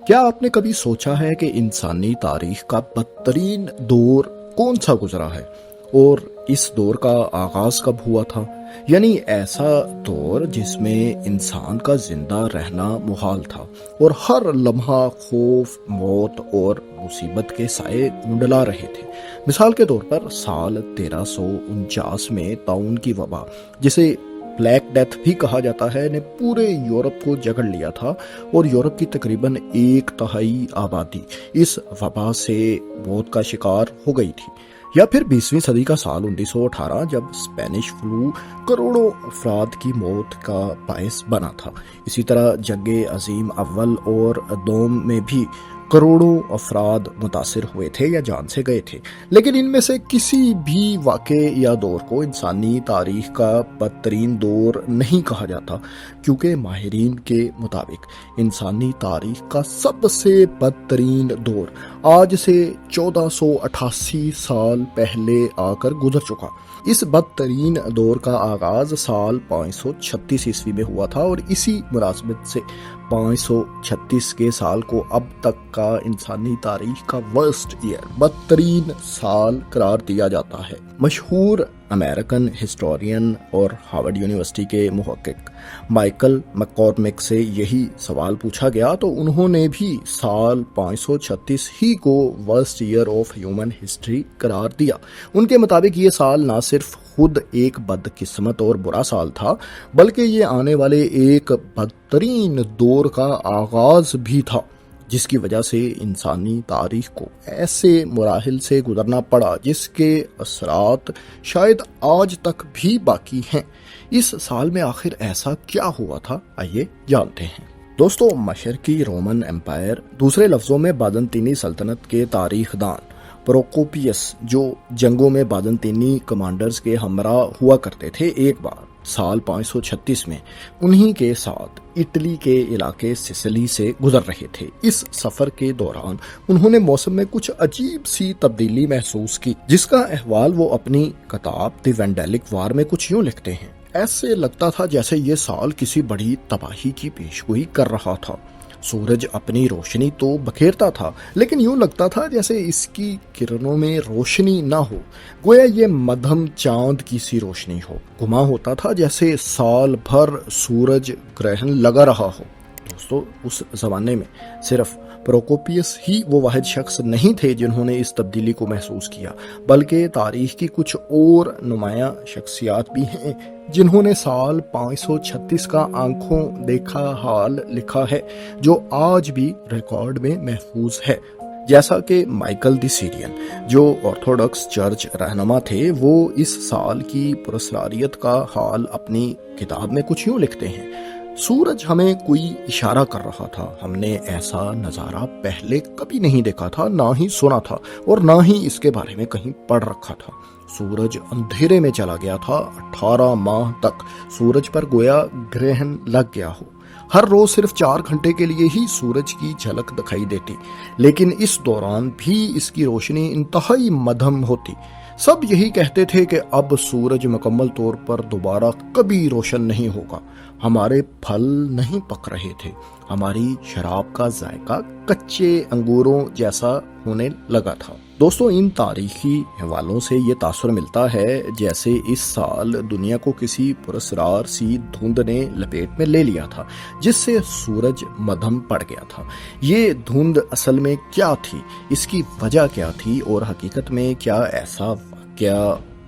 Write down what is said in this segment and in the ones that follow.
کیا آپ نے کبھی سوچا ہے کہ انسانی تاریخ کا بدترین دور کون سا گزرا ہے اور اس دور کا آغاز کب ہوا تھا؟ یعنی ایسا دور جس میں انسان کا زندہ رہنا محال تھا اور ہر لمحہ خوف، موت اور مصیبت کے سائے منڈلا رہے تھے۔ مثال کے طور پر سال 1349 میں طاعون کی وبا، جسے بلیک ڈیتھ بھی کہا جاتا ہے، نے پورے یورپ کو جکڑ لیا تھا اور یورپ کی تقریباً 1/3 آبادی اس وبا سے موت کا شکار ہو گئی تھی۔ یا پھر 20ویں صدی کا سال 1918 جب اسپینش فلو کروڑوں افراد کی موت کا باعث بنا تھا۔ اسی طرح جنگ عظیم اول اور دوم میں بھی کروڑوں افراد متاثر ہوئے تھے یا جان سے گئے تھے، لیکن ان میں سے کسی بھی واقعے یا دور کو انسانی تاریخ کا بدترین دور نہیں کہا جاتا، کیونکہ ماہرین کے مطابق انسانی تاریخ کا سب سے بدترین دور آج سے 1488 سال پہلے آ کر گزر چکا۔ اس بدترین دور کا آغاز سال 536 عیسوی میں ہوا تھا اور اسی مناسبت سے 536 کے سال کو اب تک کا انسانی تاریخ کا ورسٹ ایئر، بدترین سال قرار دیا جاتا ہے۔ مشہور امریکن ہسٹورین اور ہارورڈ یونیورسٹی کے محقق مائیکل مککورمک سے یہی سوال پوچھا گیا تو انہوں نے بھی سال 536 ہی کو worst year of human history قرار دیا۔ ان کے مطابق یہ سال نہ صرف خود ایک بدقسمت اور برا سال تھا، بلکہ یہ آنے والے ایک بدترین دور کا آغاز بھی تھا، جس کی وجہ سے انسانی تاریخ کو ایسے مراحل سے گزرنا پڑا جس کے اثرات شاید آج تک بھی باقی ہیں۔ اس سال میں آخر ایسا کیا ہوا تھا، آئیے جانتے ہیں۔ دوستو، مشرقی رومن امپائر، دوسرے لفظوں میں بازنطینی سلطنت کے تاریخ دان پروکوپیس، جو جنگوں میں بازنطینی کمانڈرز کے ہمراہ ہوا کرتے تھے، ایک بار سال 536 میں انہی کے ساتھ اٹلی کے علاقے سسلی سے گزر رہے تھے۔ اس سفر کے دوران انہوں نے موسم میں کچھ عجیب سی تبدیلی محسوس کی، جس کا احوال وہ اپنی کتاب دی وینڈیلک وار میں کچھ یوں لکھتے ہیں۔ ایسے لگتا تھا جیسے یہ سال کسی بڑی تباہی کی پیشگوئی کر رہا تھا۔ سورج اپنی روشنی تو بکھیرتا تھا، لیکن یوں لگتا تھا جیسے اس کی کرنوں میں روشنی نہ ہو، گویا یہ مدھم چاند کی سی روشنی ہو۔ گمان ہوتا تھا جیسے سال بھر سورج گرہن لگا رہا ہو۔ دوستو، اس زمانے میں صرف پروکوپیس ہی وہ واحد شخص نہیں تھے جنہوں نے اس تبدیلی کو محسوس کیا، بلکہ تاریخ کی کچھ اور نمایاں شخصیات بھی ہیں جنہوں نے سال 536 کا آنکھوں دیکھا حال لکھا ہے، جو آج بھی ریکارڈ میں محفوظ ہے۔ جیسا کہ مائیکل دی سیرین، جو آرتھوڈکس چرچ رہنما تھے، وہ اس سال کی پراسراریت کا حال اپنی کتاب میں کچھ یوں لکھتے ہیں۔ سورج ہمیں کوئی اشارہ کر رہا تھا، ہم نے ایسا نظارہ پہلے کبھی نہیں دیکھا تھا، نہ ہی سنا تھا اور نہ ہی اس کے بارے میں کہیں پڑھ رکھا تھا۔ سورج اندھیرے میں چلا گیا تھا، 18 ماہ تک سورج پر گویا گرہن لگ گیا ہو۔ ہر روز صرف 4 گھنٹے کے لیے ہی سورج کی جھلک دکھائی دیتی، لیکن اس دوران بھی اس کی روشنی انتہائی مدھم ہوتی۔ سب یہی کہتے تھے کہ اب سورج مکمل طور پر دوبارہ کبھی روشن نہیں ہوگا۔ ہمارے پھل نہیں پک رہے تھے، ہماری شراب کا ذائقہ کچے انگوروں جیسا ہونے لگا تھا۔ دوستو، ان تاریخی حوالوں سے یہ تاثر ملتا ہے جیسے اس سال دنیا کو کسی پراسرار سی دھند نے لپیٹ میں لے لیا تھا، جس سے سورج مدھم پڑ گیا تھا۔ یہ دھند اصل میں کیا تھی، اس کی وجہ کیا تھی، اور حقیقت میں کیا ایسا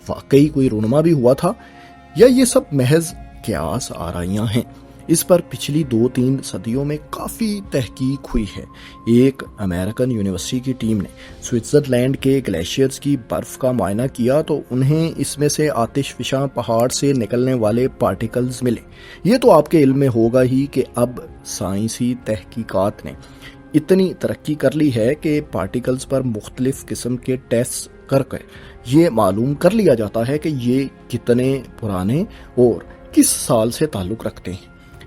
واقعی کوئی رونما بھی ہوا تھا، یا یہ سب محض قیاس آرائیاں ہیں؟ اس پر پچھلی 2-3 صدیوں میں کافی تحقیق ہوئی ہے۔ ایک امریکن یونیورسٹی کی ٹیم نے سوئٹزرلینڈ کے گلیشیئرز کی برف کا معائنہ کیا تو انہیں اس میں سے آتش فشاں پہاڑ سے نکلنے والے پارٹیکلز ملے۔ یہ تو آپ کے علم میں ہوگا ہی کہ اب سائنسی تحقیقات نے اتنی ترقی کر لی ہے کہ پارٹیکلز پر مختلف قسم کے ٹیسٹ کر کے یہ معلوم کر لیا جاتا ہے کہ یہ کتنے پرانے اور کس سال سے تعلق رکھتے ہیں۔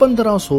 1500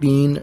3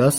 10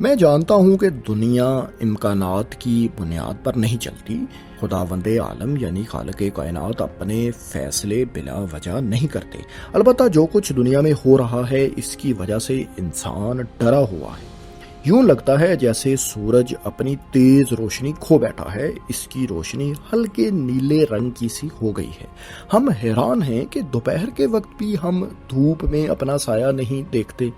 میں جانتا ہوں کہ دنیا امکانات کی بنیاد پر نہیں چلتی. خداوند عالم یعنی خالق کائنات اپنے فیصلے بلا وجہ نہیں کرتے. البتہ جو کچھ دنیا میں ہو رہا ہے اس کی وجہ سے انسان ڈرا ہوا ہے. یوں لگتا ہے جیسے سورج اپنی تیز روشنی کھو بیٹھا ہے. اس کی روشنی ہلکے نیلے رنگ کی سی ہو گئی ہے. ہم حیران ہیں کہ دوپہر کے وقت بھی ہم دھوپ میں اپنا سایہ نہیں دیکھتے.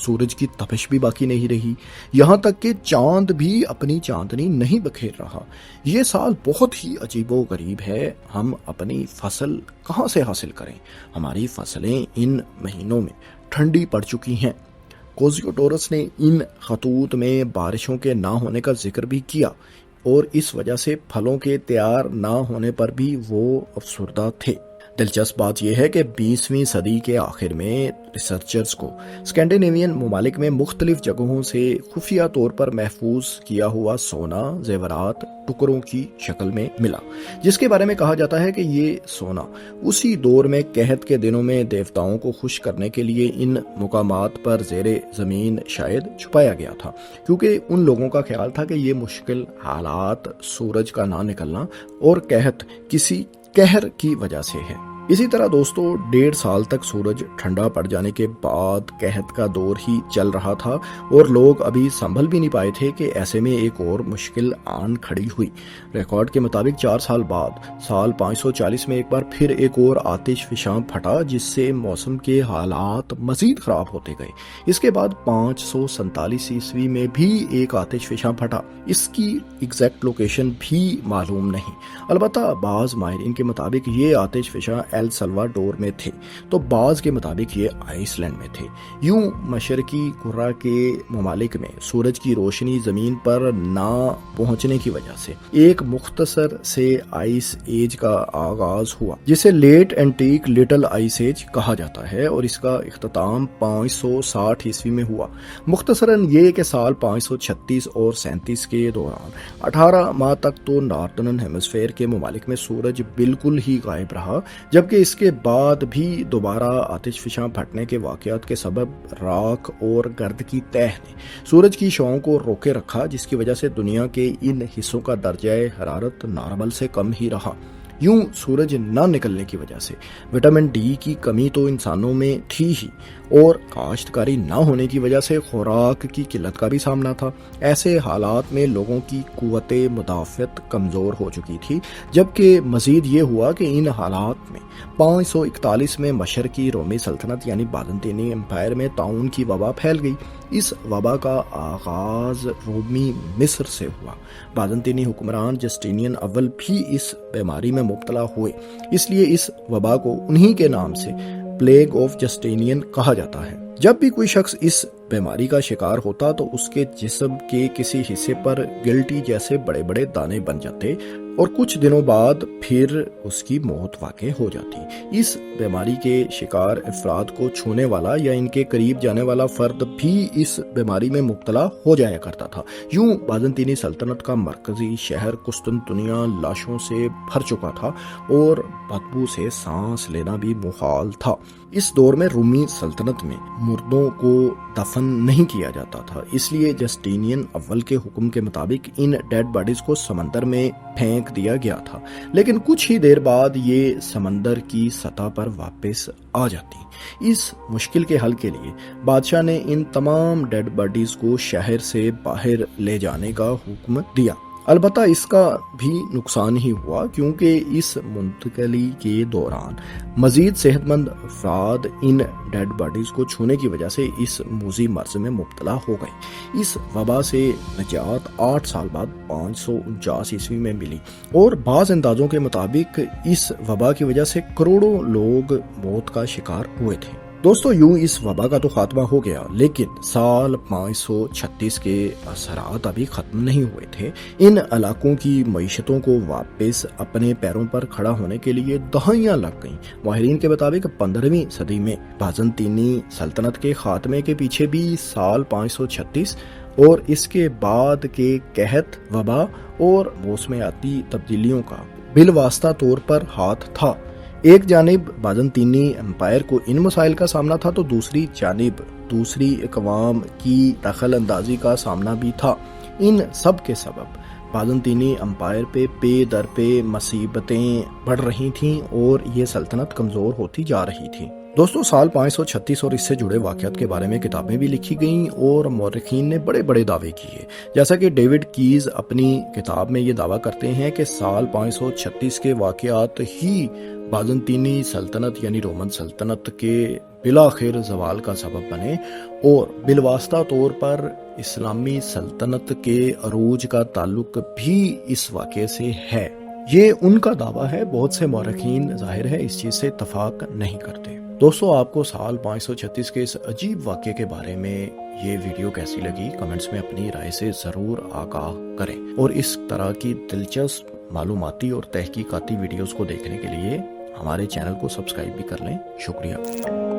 سورج کی تپش بھی باقی نہیں رہی. یہاں تک کہ چاند بھی اپنی چاندنی نہیں بکھیر رہا. یہ سال بہت ہی عجیب و غریب ہے. ہم اپنی فصل کہاں سے حاصل کریں؟ ہماری فصلیں ان مہینوں میں ٹھنڈی پڑ چکی ہیں. کوزیوٹورس نے ان خطوط میں بارشوں کے نہ ہونے کا ذکر بھی کیا اور اس وجہ سے پھلوں کے تیار نہ ہونے پر بھی وہ افسردہ تھے. دلچسپ بات یہ ہے کہ 20ویں صدی کے آخر میں ریسرچرز کو اسکینڈینیوین ممالک میں مختلف جگہوں سے خفیہ طور پر محفوظ کیا ہوا سونا زیورات ٹکڑوں کی شکل میں ملا، جس کے بارے میں کہا جاتا ہے کہ یہ سونا اسی دور میں قحط کے دنوں میں دیوتاؤں کو خوش کرنے کے لیے ان مقامات پر زیر زمین شاید چھپایا گیا تھا، کیونکہ ان لوگوں کا خیال تھا کہ یہ مشکل حالات سورج کا نہ نکلنا اور قحط کسی قہر کی وجہ سے ہے. اسی طرح دوستو 1.5 سال تک سورج ٹھنڈا پڑ جانے کے بعد قحط کا دور ہی چل رہا تھا اور لوگ ابھی سنبھل بھی نہیں پائے تھے کہ ایسے میں ایک اور مشکل آن کھڑی ہوئی. ریکارڈ کے مطابق 4 سال بعد سال 540 میں ایک بار پھر ایک اور آتش فشاں پھٹا، جس سے موسم کے حالات مزید خراب ہوتے گئے. اس کے بعد 547 عیسوی میں بھی ایک آتش فشاں پھٹا. اس کی ایگزیکٹ لوکیشن بھی معلوم نہیں. البتہ بعض ماہرین کے مطابق یہ آتش فشاں ایل سلواڈور میں تھے تو بعض کے مطابق یہ آئس لینڈ میں تھے. یوں مشرقی قرہ کے ممالک میں سورج کی روشنی زمین پر نہ پہنچنے کی وجہ سے ایک مختصر سے آئس ایج کا آغاز ہوا، جسے late antique little ice age کہا جاتا ہے، اور اس کا اختتام 560 عیسوی میں ہوا. مختصراً یہ کہ سال 536 اور 37 کے دوران 18 ماہ تک تو ناردرن ہیمسفیئر کے ممالک میں سورج بالکل ہی غائب رہا، جبکہ اس کے بعد بھی دوبارہ آتش فشاں پھٹنے کے واقعات کے سبب راکھ اور گرد کی تہہ نے سورج کی شعاؤں کو روکے رکھا، جس کی وجہ سے دنیا کے ان حصوں کا درجہ حرارت نارمل سے کم ہی رہا. یوں سورج نہ نکلنے کی وجہ سے وٹامن ڈی کی کمی تو انسانوں میں تھی ہی، اور کاشتکاری نہ ہونے کی وجہ سے خوراک کی قلت کا بھی سامنا تھا. ایسے حالات میں لوگوں کی قوت مدافعت کمزور ہو چکی تھی، جبکہ مزید یہ ہوا کہ ان حالات میں 541 میں مشرقی رومی سلطنت یعنی بازنطینی امپائر میں طاعون کی وبا پھیل گئی. اس وبا کا آغاز رومی مصر سے ہوا. بازنطینی حکمران جسٹینین اول بھی اس بیماری میں مبتلا ہوئے، اس لیے اس وبا کو انہی کے نام سے پلیگ آف جسٹینین کہا جاتا ہے. جب بھی کوئی شخص اس بیماری کا شکار ہوتا تو اس کے جسم کے کسی حصے پر گلٹی جیسے بڑے بڑے دانے بن جاتے اور کچھ دنوں بعد پھر اس کی موت واقع ہو جاتی. اس بیماری کے شکار افراد کو چھونے والا یا ان کے قریب جانے والا فرد بھی اس بیماری میں مبتلا ہو جایا کرتا تھا. یوں بازنطینی سلطنت کا مرکزی شہر قسطنطنیہ لاشوں سے بھر چکا تھا اور بدبو سے سانس لینا بھی محال تھا. اس دور میں رومی سلطنت میں مردوں کو دفن نہیں کیا جاتا تھا، اس لیے جسٹینین اول کے حکم کے مطابق ان ڈیڈ باڈیز کو سمندر میں پھینک دیا گیا تھا، لیکن کچھ ہی دیر بعد یہ سمندر کی سطح پر واپس آ جاتی. اس مشکل کے حل کے لیے بادشاہ نے ان تمام ڈیڈ باڈیز کو شہر سے باہر لے جانے کا حکم دیا. البتہ اس کا بھی نقصان ہی ہوا، کیونکہ اس منتقلی کے دوران مزید صحت مند افراد ان ڈیڈ باڈیز کو چھونے کی وجہ سے اس موذی مرض میں مبتلا ہو گئے. اس وبا سے نجات 8 سال بعد 549 عیسوی میں ملی، اور بعض اندازوں کے مطابق اس وبا کی وجہ سے کروڑوں لوگ موت کا شکار ہوئے تھے. دوستو یوں اس وبا کا تو خاتمہ ہو گیا، لیکن سال 536 کے اثرات ابھی ختم نہیں ہوئے تھے. ان علاقوں کی معیشتوں کو واپس اپنے پیروں پر کھڑا ہونے کے لیے دہائیاں لگ گئیں. ماہرین کے مطابق 15ویں صدی میں بازنطینی سلطنت کے خاتمے کے پیچھے بھی سال 536 اور اس کے بعد کے قحط، وبا اور موسمیاتی تبدیلیوں کا بالواسطہ طور پر ہاتھ تھا. ایک جانب بازنطینی امپائر کو ان مسائل کا سامنا تھا تو دوسری جانب دوسری اقوام کی دخل اندازی کا سامنا بھی تھا۔ ان سب کے سبب بازنطینی امپائر پہ در پہ مصیبتیں بڑھ رہی تھیں اور یہ سلطنت کمزور ہوتی جا رہی تھی۔ دوستو سال 536 اور اس سے جڑے واقعات کے بارے میں کتابیں بھی لکھی گئیں اور مورخین نے بڑے بڑے دعوے کیے، جیسا کہ ڈیوڈ کیز اپنی کتاب میں یہ دعویٰ کرتے ہیں کہ سال 536 کے واقعات ہی بازنطینی سلطنت یعنی رومن سلطنت کے بالآخر زوال کا سبب بنے اور بالواسطہ طور پر اسلامی سلطنت کے عروج کا تعلق بھی اس واقعے سے ہے۔ یہ ان کا دعویٰ ہے، بہت سے مورخین ظاہر ہے اس چیز سے اتفاق نہیں کرتے۔ دوستو آپ کو سال 536 کے اس عجیب واقعے کے بارے میں یہ ویڈیو کیسی لگی؟ کمنٹس میں اپنی رائے سے ضرور آگاہ کریں، اور اس طرح کی دلچسپ معلوماتی اور تحقیقاتی ویڈیوز کو دیکھنے کے لیے ہمارے چینل کو سبسکرائب بھی کر لیں۔ شکریہ۔